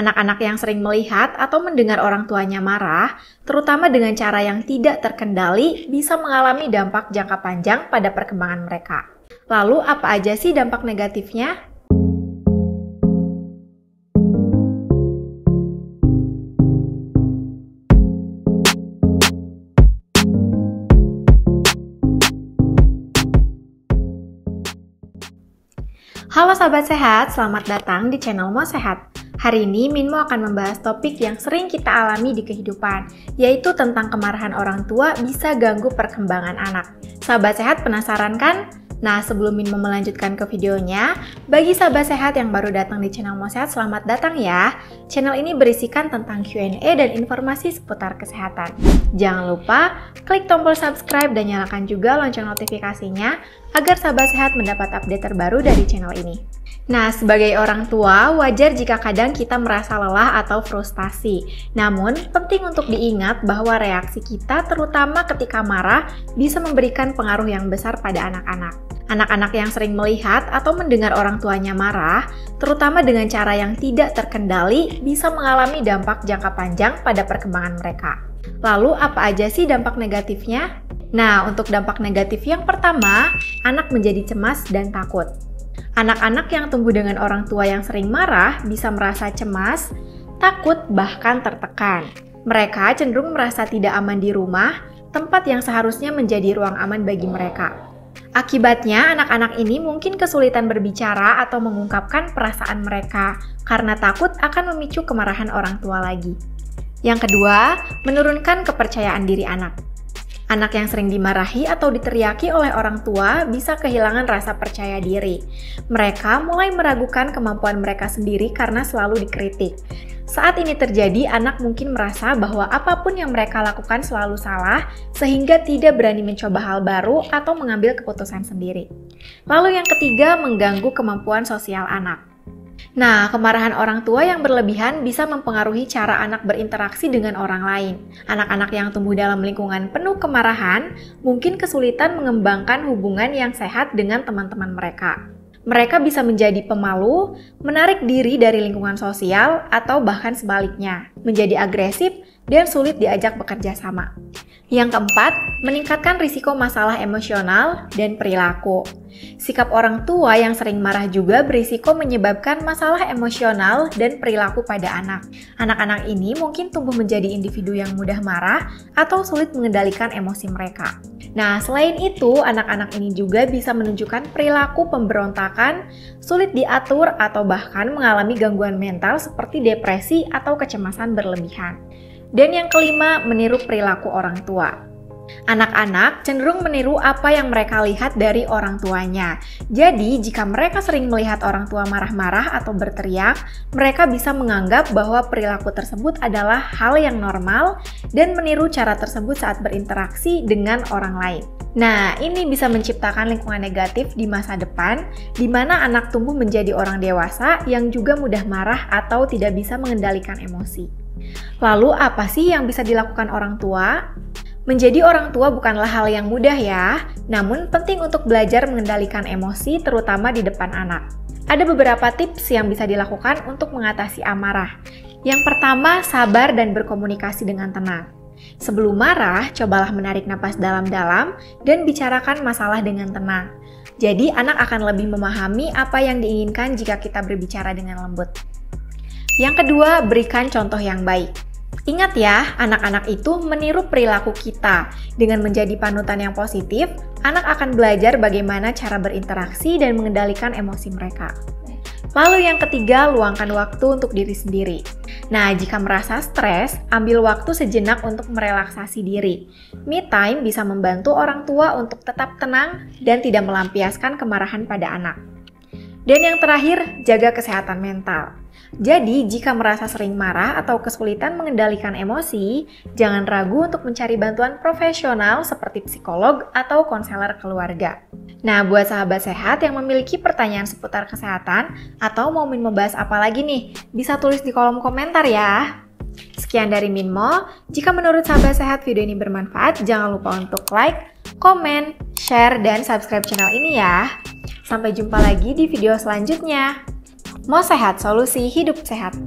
Anak-anak yang sering melihat atau mendengar orang tuanya marah, terutama dengan cara yang tidak terkendali, bisa mengalami dampak jangka panjang pada perkembangan mereka. Lalu, apa aja sih dampak negatifnya? Halo Sahabat Sehat, selamat datang di channel Mo Sehat. Hari ini Minmo akan membahas topik yang sering kita alami di kehidupan, yaitu tentang kemarahan orang tua bisa ganggu perkembangan anak. Sahabat Sehat penasaran kan? Nah, sebelum Minmo melanjutkan ke videonya, bagi sahabat sehat yang baru datang di channel Mo Sehat, selamat datang ya. Channel ini berisikan tentang Q&A dan informasi seputar kesehatan. Jangan lupa klik tombol subscribe dan nyalakan juga lonceng notifikasinya agar sahabat sehat mendapat update terbaru dari channel ini. Nah, sebagai orang tua, wajar jika kadang kita merasa lelah atau frustasi. Namun, penting untuk diingat bahwa reaksi kita, terutama ketika marah, bisa memberikan pengaruh yang besar pada anak-anak. Anak-anak yang sering melihat atau mendengar orang tuanya marah, terutama dengan cara yang tidak terkendali, bisa mengalami dampak jangka panjang pada perkembangan mereka. Lalu, apa aja sih dampak negatifnya? Nah, untuk dampak negatif yang pertama, anak menjadi cemas dan takut. Anak-anak yang tumbuh dengan orang tua yang sering marah bisa merasa cemas, takut, bahkan tertekan. Mereka cenderung merasa tidak aman di rumah, tempat yang seharusnya menjadi ruang aman bagi mereka. Akibatnya, anak-anak ini mungkin kesulitan berbicara atau mengungkapkan perasaan mereka karena takut akan memicu kemarahan orang tua lagi. Yang kedua, menurunkan kepercayaan diri anak. Anak yang sering dimarahi atau diteriaki oleh orang tua bisa kehilangan rasa percaya diri. Mereka mulai meragukan kemampuan mereka sendiri karena selalu dikritik. Saat ini terjadi, anak mungkin merasa bahwa apapun yang mereka lakukan selalu salah, sehingga tidak berani mencoba hal baru atau mengambil keputusan sendiri. Lalu yang ketiga, mengganggu kemampuan sosial anak. Nah, kemarahan orang tua yang berlebihan bisa mempengaruhi cara anak berinteraksi dengan orang lain. Anak-anak yang tumbuh dalam lingkungan penuh kemarahan mungkin kesulitan mengembangkan hubungan yang sehat dengan teman-teman mereka. Mereka bisa menjadi pemalu, menarik diri dari lingkungan sosial, atau bahkan sebaliknya, menjadi agresif dan sulit diajak bekerja sama. Yang keempat, meningkatkan risiko masalah emosional dan perilaku. Sikap orang tua yang sering marah juga berisiko menyebabkan masalah emosional dan perilaku pada anak. Anak-anak ini mungkin tumbuh menjadi individu yang mudah marah atau sulit mengendalikan emosi mereka. Nah, selain itu, anak-anak ini juga bisa menunjukkan perilaku pemberontakan, sulit diatur, atau bahkan mengalami gangguan mental seperti depresi atau kecemasan berlebihan. Dan yang kelima, meniru perilaku orang tua. Anak-anak cenderung meniru apa yang mereka lihat dari orang tuanya. Jadi, jika mereka sering melihat orang tua marah-marah atau berteriak, mereka bisa menganggap bahwa perilaku tersebut adalah hal yang normal dan meniru cara tersebut saat berinteraksi dengan orang lain. Nah, ini bisa menciptakan lingkungan negatif di masa depan, di mana anak tumbuh menjadi orang dewasa yang juga mudah marah atau tidak bisa mengendalikan emosi. Lalu, apa sih yang bisa dilakukan orang tua? Menjadi orang tua bukanlah hal yang mudah ya, namun penting untuk belajar mengendalikan emosi terutama di depan anak. Ada beberapa tips yang bisa dilakukan untuk mengatasi amarah. Yang pertama, sabar dan berkomunikasi dengan tenang. Sebelum marah, cobalah menarik napas dalam-dalam dan bicarakan masalah dengan tenang. Jadi, anak akan lebih memahami apa yang diinginkan jika kita berbicara dengan lembut. Yang kedua, berikan contoh yang baik. Ingat ya, anak-anak itu meniru perilaku kita. Dengan menjadi panutan yang positif, anak akan belajar bagaimana cara berinteraksi dan mengendalikan emosi mereka. Lalu yang ketiga, luangkan waktu untuk diri sendiri. Nah, jika merasa stres, ambil waktu sejenak untuk merelaksasi diri. Me time bisa membantu orang tua untuk tetap tenang dan tidak melampiaskan kemarahan pada anak. Dan yang terakhir, jaga kesehatan mental. Jadi, jika merasa sering marah atau kesulitan mengendalikan emosi, jangan ragu untuk mencari bantuan profesional seperti psikolog atau konselor keluarga. Nah, buat sahabat sehat yang memiliki pertanyaan seputar kesehatan atau mau membahas apa lagi nih, bisa tulis di kolom komentar ya. Sekian dari Minmo, jika menurut sahabat sehat video ini bermanfaat, jangan lupa untuk like, komen, share, dan subscribe channel ini ya. Sampai jumpa lagi di video selanjutnya. Mo Sehat, solusi hidup sehat.